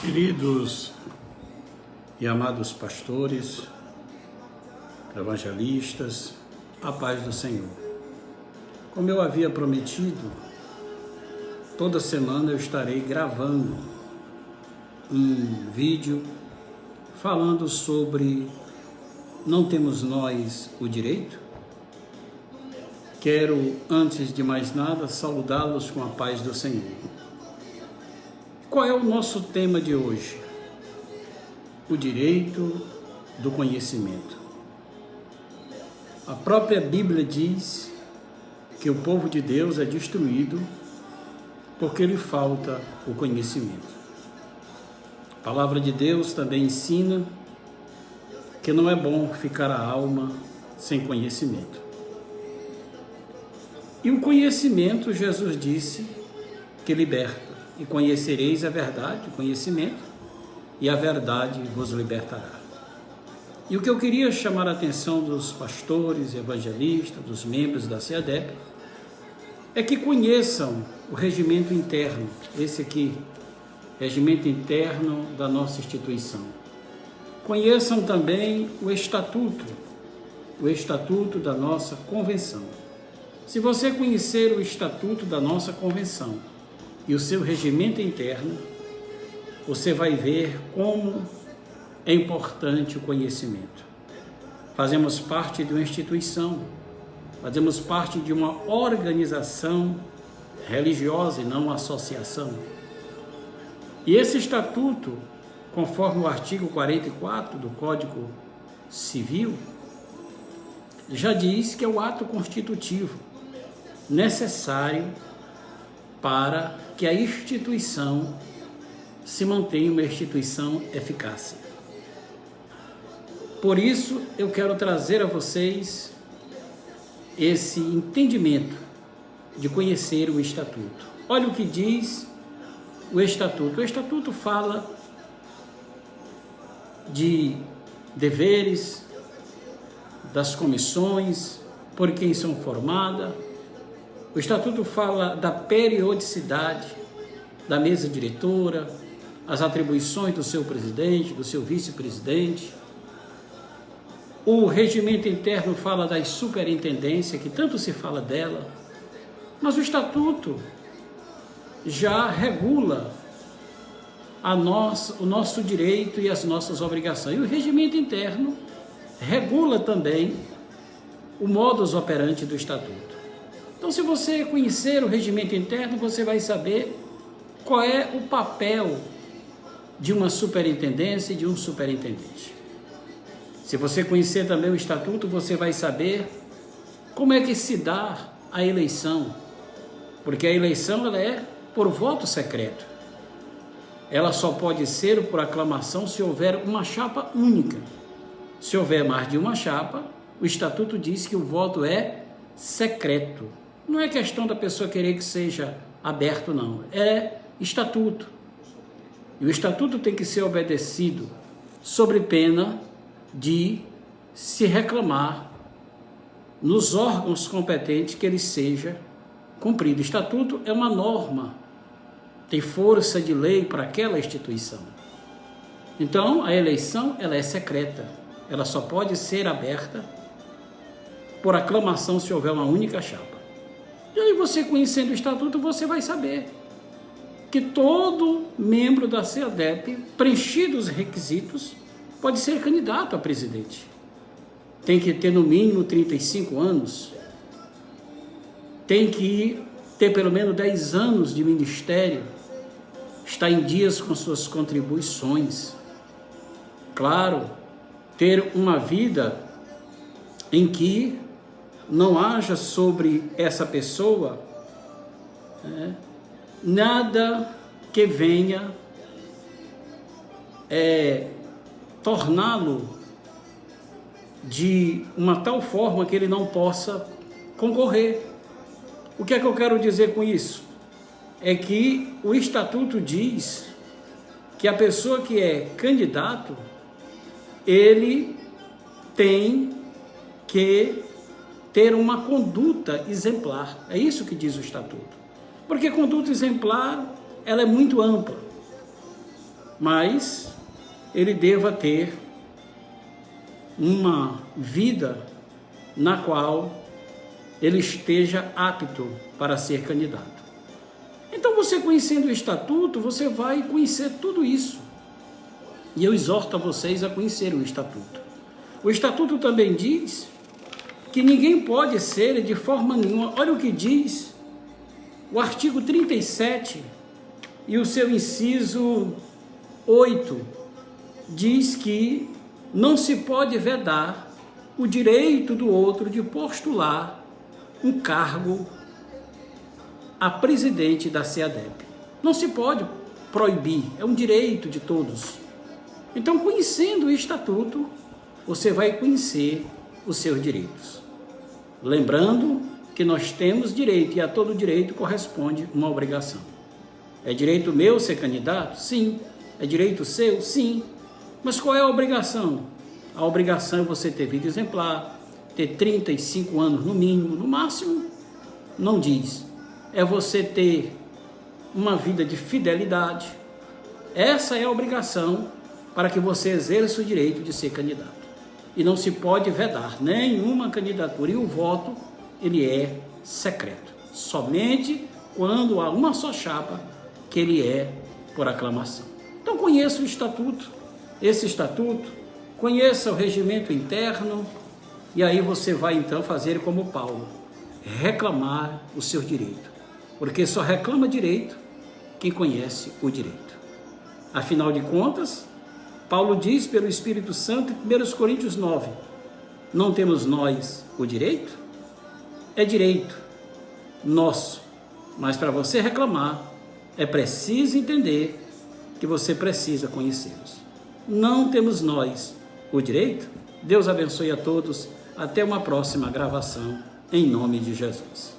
Queridos e amados pastores, evangelistas, a paz do Senhor. Como eu havia prometido, toda semana eu estarei gravando um vídeo falando sobre não temos nós o direito? Quero, antes de mais nada, saudá-los com a paz do Senhor. Qual é o nosso tema de hoje? O direito do conhecimento. A própria Bíblia diz que o povo de Deus é destruído porque lhe falta o conhecimento. A palavra de Deus também ensina que não é bom ficar a alma sem conhecimento. E o conhecimento, Jesus disse, que liberta. E conhecereis a verdade, o conhecimento, e a verdade vos libertará. E o que eu queria chamar a atenção dos pastores, evangelistas, dos membros da CEADEP, é que conheçam o regimento interno, esse aqui, regimento interno da nossa instituição. Conheçam também o estatuto da nossa convenção. Se você conhecer o estatuto da nossa convenção e o seu regimento interno, você vai ver como é importante o conhecimento. Fazemos parte de uma instituição, fazemos parte de uma organização religiosa e não uma associação. E esse estatuto, conforme o artigo 44 do Código Civil, já diz que é o ato constitutivo necessário para que a instituição se mantenha uma instituição eficaz. Por isso, eu quero trazer a vocês esse entendimento de conhecer o Estatuto. Olha o que diz o Estatuto. O Estatuto fala de deveres, das comissões, por quem são formadas. O Estatuto fala da periodicidade da mesa diretora, as atribuições do seu presidente, do seu vice-presidente. O regimento interno fala da superintendência, que tanto se fala dela, mas o Estatuto já regula o nosso direito e as nossas obrigações. E o regimento interno regula também o modus operandi do Estatuto. Então, se você conhecer o regimento interno, você vai saber qual é o papel de uma superintendência e de um superintendente. Se você conhecer também o Estatuto, você vai saber como é que se dá a eleição, porque a eleição ela é por voto secreto. Ela só pode ser por aclamação se houver uma chapa única. Se houver mais de uma chapa, o Estatuto diz que o voto é secreto. Não é questão da pessoa querer que seja aberto, não. É estatuto. E o estatuto tem que ser obedecido sob pena de se reclamar nos órgãos competentes que ele seja cumprido. O estatuto é uma norma, tem força de lei para aquela instituição. Então, a eleição ela é secreta. Ela só pode ser aberta por aclamação se houver uma única chapa. E aí você, conhecendo o Estatuto, você vai saber que todo membro da CEADEP, preenchidos os requisitos, pode ser candidato a presidente. Tem que ter no mínimo 35 anos, tem que ter pelo menos 10 anos de ministério, estar em dias com suas contribuições. Claro, ter uma vida em que não haja sobre essa pessoa nada que venha torná-lo de uma tal forma que ele não possa concorrer. O que é que eu quero dizer com isso? É que o Estatuto diz que a pessoa que é candidato, ele tem que ter uma conduta exemplar. É isso que diz o Estatuto. Porque conduta exemplar, ela é muito ampla. mas ele deva ter uma vida na qual ele esteja apto para ser candidato. Então, você conhecendo o estatuto, você vai conhecer tudo isso. E eu exorto a vocês a conhecer o estatuto. O estatuto também diz que ninguém pode ser de forma nenhuma. Olha o que diz o artigo 37 e o seu inciso 8. Diz que não se pode vedar o direito do outro de postular um cargo a presidente da SEADEB. Não se pode proibir, é um direito de todos. Então, conhecendo o estatuto, você vai conhecer os seus direitos. Lembrando que nós temos direito e a todo direito corresponde uma obrigação. É direito meu ser candidato? Sim. É direito seu? Sim. Mas qual é a obrigação? A obrigação é você ter vida exemplar, ter 35 anos no mínimo, no máximo, não diz. É você ter uma vida de fidelidade. Essa é a obrigação para que você exerça o direito de ser candidato. E não se pode vedar nenhuma candidatura. E o voto, ele é secreto. Somente quando há uma só chapa que ele é por aclamação. Então, conheça o estatuto. Esse estatuto, conheça o regimento interno, e aí você vai então fazer como Paulo, reclamar o seu direito, porque só reclama direito quem conhece o direito. Afinal de contas, Paulo diz pelo Espírito Santo em 1 Coríntios 9, não temos nós o direito? É direito nosso, mas para você reclamar, é preciso entender que você precisa conhecê-los. Não temos nós o direito? Deus abençoe a todos. Até uma próxima gravação, em nome de Jesus.